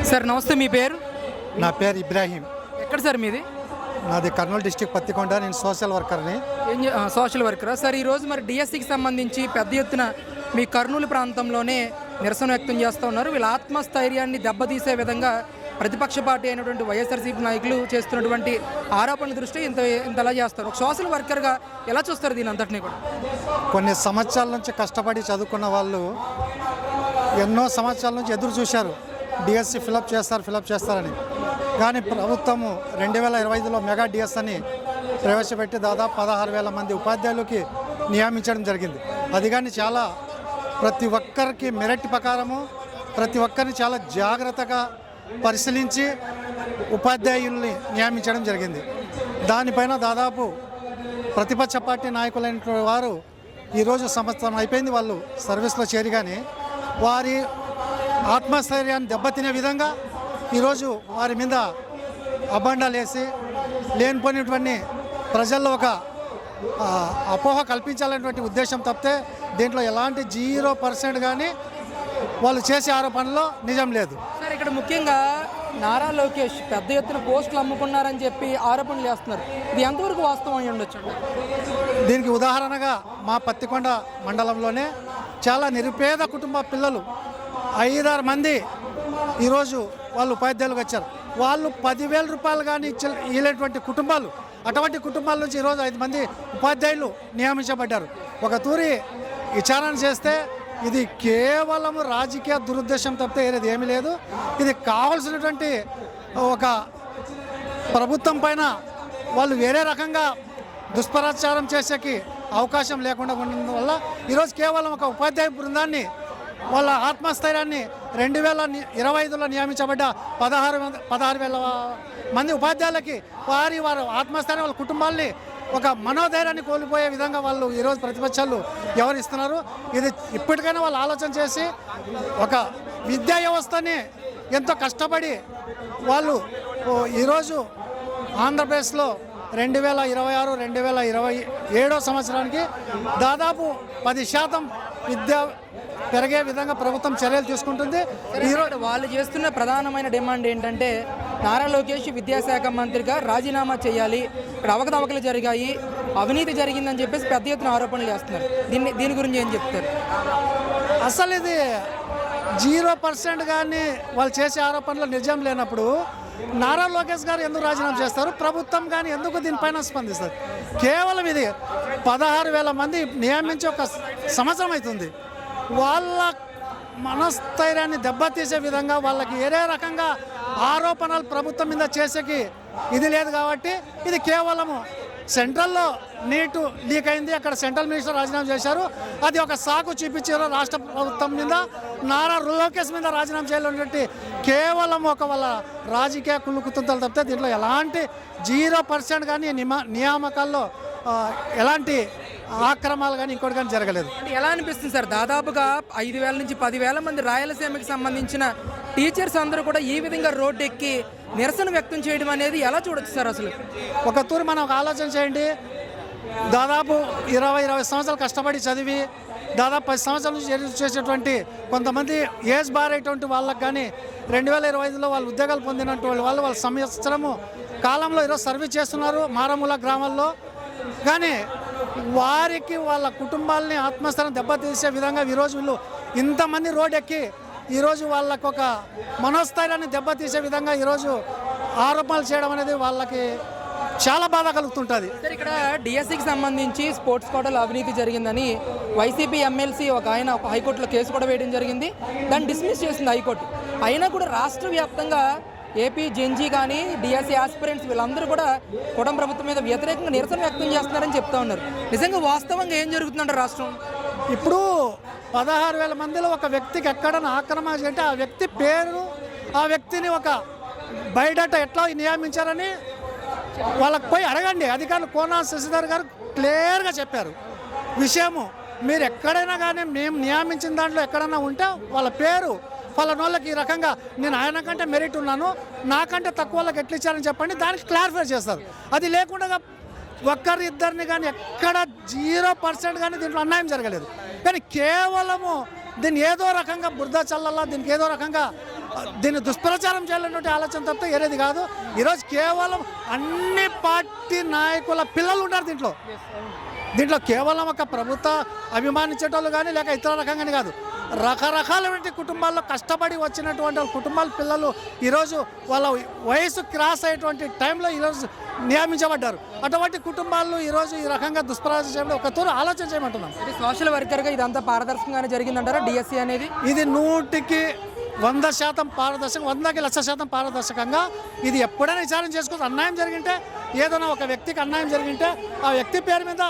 Sir నమస్తే, మీ పేరు? నా పేరు ఇబ్రాహీం. ఎక్కడ సార్ మీది? నాది కర్నూలు డిస్టిక్ పత్తికొండ. నేను సోషల్ వర్కర్ని. సోషల్ వర్కరా సార్? ఈరోజు మరి డిఎస్సికి సంబంధించి పెద్ద ఎత్తున మీ కర్నూలు ప్రాంతంలోనే నిరసన వ్యక్తం చేస్తూ ఉన్నారు. వీళ్ళ ఆత్మస్థైర్యాన్ని దెబ్బతీసే విధంగా ప్రతిపక్ష పార్టీ అయినటువంటి వైఎస్ఆర్సీపీ నాయకులు చేస్తున్నటువంటి ఆరోపణల దృష్టి ఇంతలా చేస్తారు. ఒక సోషల్ వర్కర్గా ఎలా చూస్తారు దీని అంతటినీ కూడా? కొన్ని సంవత్సరాల నుంచి కష్టపడి చదువుకున్న వాళ్ళు ఎన్నో సంవత్సరాల నుంచి ఎదురు చూశారు, డిఎస్సి ఫిలప్ చేస్తారని. కానీ ప్రభుత్వము 2025లో మెగా డిఎస్ అని ప్రవేశపెట్టి దాదాపు 16,000 మంది ఉపాధ్యాయులకి నియమించడం జరిగింది. అది కానీ చాలా ప్రతి ఒక్కరికి మెరిట్ ప్రకారము ప్రతి ఒక్కరిని చాలా జాగ్రత్తగా పరిశీలించి ఉపాధ్యాయుల్ని నియమించడం జరిగింది. దానిపైన దాదాపు ప్రతిపక్ష పార్టీ నాయకులైన వారు ఈరోజు సంవత్సరం అయిపోయింది వాళ్ళు సర్వీస్లో చేరిగానే వారి ఆత్మస్థైర్యాన్ని దెబ్బతినే విధంగా ఈరోజు వారి మీద అబండాలు వేసి లేనిపోయినటువంటి ప్రజల్లో ఒక అపోహ కల్పించాలనేటువంటి ఉద్దేశం తప్పితే దీంట్లో ఎలాంటి 0% కానీ వాళ్ళు చేసే ఆరోపణలో నిజం లేదు. సార్, ఇక్కడ ముఖ్యంగా నారా లోకేష్ పెద్ద ఎత్తున పోస్టులు అమ్ముకున్నారని చెప్పి ఆరోపణలు చేస్తున్నారు. ఇది ఎంతవరకు వాస్తవం అయి ఉండొచ్చు? దీనికి ఉదాహరణగా మా పత్తికొండ మండలంలోనే చాలా నిరుపేద కుటుంబ పిల్లలు 5-6 మంది ఈరోజు వాళ్ళు ఉపాధ్యాయులుగా వచ్చారు. వాళ్ళు 10,000 రూపాయలు కానీ ఇచ్చేటువంటి కుటుంబాలు, అటువంటి కుటుంబాల నుంచి ఈరోజు 5 మంది ఉపాధ్యాయులు నియమించబడ్డారు. ఒక తూరి విచారణ చేస్తే ఇది కేవలం రాజకీయ దురుద్దేశం తప్పితే ఏది ఏమీ లేదు. ఇది కావాల్సినటువంటి ఒక ప్రభుత్వం పైన వాళ్ళు వేరే రకంగా దుష్ప్రచారం చేసేకి అవకాశం లేకుండా ఉండడం వల్ల ఈరోజు కేవలం ఒక ఉపాధ్యాయ బృందాన్ని వాళ్ళ ఆత్మస్థైర్యాన్ని 2025లో నియమించబడ్డ 16,000 మంది ఉపాధ్యాయులకి వారి ఆత్మస్థైర్యం వాళ్ళ కుటుంబాల్ని ఒక మనోధైర్యాన్ని కోల్పోయే విధంగా వాళ్ళు ఈరోజు ప్రతిపక్షాలు వ్యవహరిస్తున్నారు. ఇది ఇప్పటికైనా వాళ్ళు ఆలోచన చేసి ఒక విద్యా వ్యవస్థని ఎంతో కష్టపడి వాళ్ళు ఈరోజు ఆంధ్రప్రదేశ్లో 2026-2027 సంవత్సరానికి దాదాపు 10% విద్య పెరిగే విధంగా ప్రభుత్వం చర్యలు తీసుకుంటుంది. ఈరోజు వాళ్ళు చేస్తున్న ప్రధానమైన డిమాండ్ ఏంటంటే నారా లోకేష్ విద్యాశాఖ మంత్రిగా రాజీనామా చేయాలి, ఇక్కడ అవకతవకలు జరిగాయి, అవినీతి జరిగిందని చెప్పేసి పెద్ద ఎత్తున ఆరోపణలు చేస్తున్నారు. దీని గురించి ఏం చెప్తారు? అసలు ఇది 0% కానీ వాళ్ళు చేసే ఆరోపణలు నిజం లేనప్పుడు నారా లోకేష్ గారు ఎందుకు రాజీనామా చేస్తారు? ప్రభుత్వం కానీ ఎందుకు దీనిపైన స్పందిస్తారు? కేవలం ఇది 16,000 మంది నియమించి ఒక సంవత్సరం అవుతుంది. వాళ్ళ మనస్థైర్యాన్ని దెబ్బతీసే విధంగా వాళ్ళకి ఏదే రకంగా ఆరోపణలు ప్రభుత్వం మీద చేసేకి ఇది లేదు. కాబట్టి ఇది కేవలము సెంట్రల్లో నీటు లీక్ అయింది, అక్కడ సెంట్రల్ మినిస్టర్ రాజీనామా చేశారు, అది ఒక సాకు చూపించారు రాష్ట్ర ప్రభుత్వం మీద, నారా లోకేష్ మీద రాజీనామా చేయాలన్నట్టు కేవలం ఒక వాళ్ళ రాజకీయ కుళ్ళుకుతుంతలు తప్పితే దీంట్లో ఎలాంటి 0% కానీ నియామకాల్లో ఎలాంటి ఆక్రమాలు కానీ ఇంకోటి కానీ జరగలేదు. ఎలా అనిపిస్తుంది సార్? దాదాపుగా 5,000 నుంచి 10,000 మంది రాయలసీమకి సంబంధించిన టీచర్స్ అందరూ కూడా ఈ విధంగా రోడ్డు ఎక్కి నిరసన వ్యక్తం చేయడం అనేది ఎలా చూడొచ్చు సార్? అసలు ఒక తూరు మనం ఒక ఆలోచన చేయండి. దాదాపు 20 సంవత్సరాలు కష్టపడి చదివి దాదాపు 10 సంవత్సరాల నుంచి ఎదురు చేసేటువంటి కొంతమంది ఏజ్ బార్ అయ్యేటువంటి వాళ్ళకి కానీ 2025లో వాళ్ళు ఉద్యోగాలు పొందినటువంటి వాళ్ళ సంవత్సరము కాలంలో ఈరోజు సర్వీస్ చేస్తున్నారు మారమూల గ్రామాల్లో. కానీ వారికి వాళ్ళ కుటుంబాలని ఆత్మస్థైర్యం దెబ్బతీసే విధంగా ఈరోజు వీళ్ళు ఇంతమంది రోడ్ ఎక్కి ఈరోజు వాళ్ళకు ఒక మనోస్థైర్యాన్ని దెబ్బతీసే విధంగా ఈరోజు ఆరోపణలు చేయడం అనేది వాళ్ళకి చాలా బాధ కలుగుతుంటుంది. సార్, ఇక్కడ డిఎస్సికి సంబంధించి స్పోర్ట్స్ కోటాలో అవినీతి జరిగిందని వైసీపీ ఎమ్మెల్సీ ఒక హైకోర్టులో కేసు కూడా వేయడం జరిగింది. దాన్ని డిస్మిస్ చేసింది హైకోర్టు. అయినా కూడా రాష్ట్ర వ్యాప్తంగా ఏపీ జెన్జీ కానీ డిఎస్సి ఆస్పిరెంట్స్ వీళ్ళందరూ కూడా కూటమి ప్రభుత్వం మీద వ్యతిరేకంగా నిరసన వ్యక్తం చేస్తున్నారని చెప్తా ఉన్నారు. నిజంగా వాస్తవంగా ఏం జరుగుతుందంటారు రాష్ట్రం? ఇప్పుడు 16,000 మందిలో ఒక వ్యక్తికి ఎక్కడైనా ఆక్రమణ చేస్తే ఆ వ్యక్తి పేరు, ఆ వ్యక్తిని ఒక బయోడేటా ఎట్లా నియమించారని వాళ్ళకి పోయి అడగండి. అధికారులు కోనా శశిధర్ గారు క్లియర్గా చెప్పారు విషయము. మీరు ఎక్కడైనా కానీ మేము నియమించిన దాంట్లో ఎక్కడైనా ఉంటే వాళ్ళ పేరు వాళ్ళకి ఈ రకంగా నేను ఆయన కంటే మెరిట్ ఉన్నాను, నాకంటే తక్కువ వాళ్ళకి ఎట్లా ఇచ్చారని చెప్పండి, దానికి క్లారిఫై చేస్తారు. అది లేకుండా ఒక్కరిద్దరిని కానీ ఎక్కడ 0% కానీ దీంట్లో అన్యాయం జరగలేదు. కానీ కేవలము దీన్ని ఏదో రకంగా బురద చల్లలా, దీనికి ఏదో రకంగా దీన్ని దుష్ప్రచారం చేయాలన్నటువంటి ఆలోచన తప్పితే ఏరేది కాదు. ఈరోజు కేవలం అన్ని పార్టీ నాయకుల పిల్లలు ఉన్నారు దీంట్లో కేవలం ఒక ప్రభుత్వ అభిమానించేటోళ్ళు కానీ లేక ఇతర రకంగానే కాదు, రకరకాలైన కుటుంబాల్లో కష్టపడి వచ్చినటువంటి వాళ్ళ కుటుంబాల పిల్లలు ఈరోజు వాళ్ళ వయసు క్రాస్ అయ్యేటువంటి టైంలో ఈరోజు నియమించబడ్డారు. అటువంటి కుటుంబాల్లో ఈరోజు ఈ రకంగా దుష్ప్రచారం చేయడం ఒక తూరు ఆలోచన చేయమంటున్నాం. సోషల్ వర్కర్గా ఇదంతా పారదర్శకంగానే జరిగిందంటారా డిఎస్సి అనేది? ఇది 100కి 100% పారదర్శకం, 100కి 1,00,000% పారదర్శకంగా ఇది ఎప్పుడైనా విచారణ చేసుకోవచ్చు. అన్యాయం జరిగింటే, ఏదైనా ఒక వ్యక్తికి అన్యాయం జరిగింటే ఆ వ్యక్తి పేరు మీద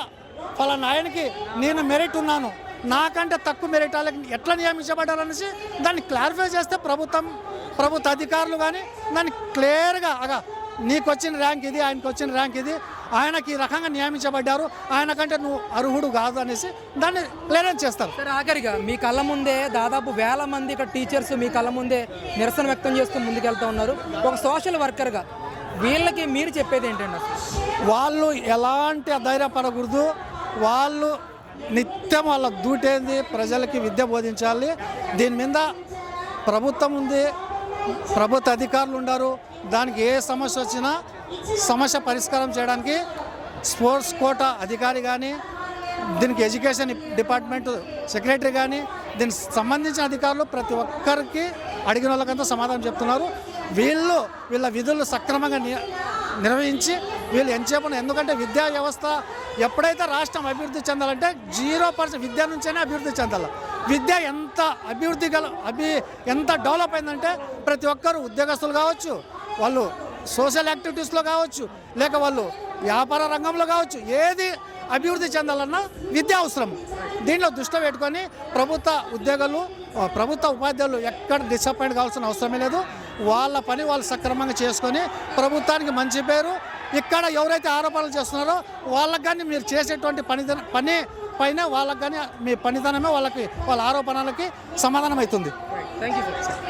ఫలానా ఆయనకి నేను మెరిట్ ఉన్నాను, నాకంటే తక్కువ మెరిట్ వాళ్ళకి ఎట్లా నియమించబడ్డారనేసి దాన్ని క్లారిఫై చేస్తే ప్రభుత్వ అధికారులు కానీ దాన్ని క్లియర్గా నీకు వచ్చిన ర్యాంక్ ఇది, ఆయనకు వచ్చిన ర్యాంక్ ఇది, ఆయనకి ఈ రకంగా నియమించబడ్డారు, ఆయనకంటే నువ్వు అర్హుడు కాదు అనేసి దాన్ని క్లియరెన్స్ చేస్తారు. సార్ ఆఖరిగా మీ కళ్ళ ముందే దాదాపు వేల మంది ఇక్కడ టీచర్స్ మీ కళ్ళ ముందే నిరసన వ్యక్తం చేస్తూ ముందుకెళ్తూ ఉన్నారు. ఒక సోషల్ వర్కర్గా వీళ్ళకి మీరు చెప్పేది ఏంటండి? వాళ్ళు ఎలాంటి అధైర్యపడకూడదు. వాళ్ళు నిత్యం వాళ్ళ డ్యూటీ ప్రజలకి విద్య బోధించాలి. దీని మీద ప్రభుత్వం ఉంది, ప్రభుత్వ అధికారులు ఉన్నారు. దానికి ఏ సమస్య వచ్చినా సమస్య పరిష్కారం చేయడానికి స్పోర్ట్స్ కోటా అధికారి కానీ, దీనికి ఎడ్యుకేషన్ డిపార్ట్మెంట్ సెక్రటరీ కానీ, దీనికి సంబంధించిన అధికారులు ప్రతి ఒక్కరికి అడిగిన వాళ్ళకంతా సమాధానం చెప్తున్నారు. వీళ్ళ విధులు సక్రమంగా నిర్వహించి వీళ్ళు ఎంతసేపు, ఎందుకంటే విద్యా వ్యవస్థ ఎప్పుడైతే రాష్ట్రం అభివృద్ధి చెందాలంటే 0% విద్య నుంచైనా అభివృద్ధి చెందాలి. విద్య ఎంత ఎంత డెవలప్ అయిందంటే ప్రతి ఒక్కరు ఉద్యోగస్తులు కావచ్చు, వాళ్ళు సోషల్ యాక్టివిటీస్లో కావచ్చు, లేక వాళ్ళు వ్యాపార రంగంలో కావచ్చు, ఏది అభివృద్ధి చెందాలన్నా విద్య అవసరం. దీనిలో దృష్టి పెట్టుకొని ప్రభుత్వ ఉపాధ్యాయులు ఎక్కడ డిసప్పాయింట్ కావాల్సిన అవసరమే లేదు. వాళ్ళ పని వాళ్ళు సక్రమంగా చేసుకొని ప్రభుత్వానికి మంచి పేరు, ఇక్కడ ఎవరైతే ఆరోపణలు చేస్తున్నారో వాళ్ళకి కానీ మీరు చేసేటువంటి పని పైన వాళ్ళకి కానీ మీ పనితనమే వాళ్ళ ఆరోపణలకి సమాధానం అవుతుంది. Thank you sir.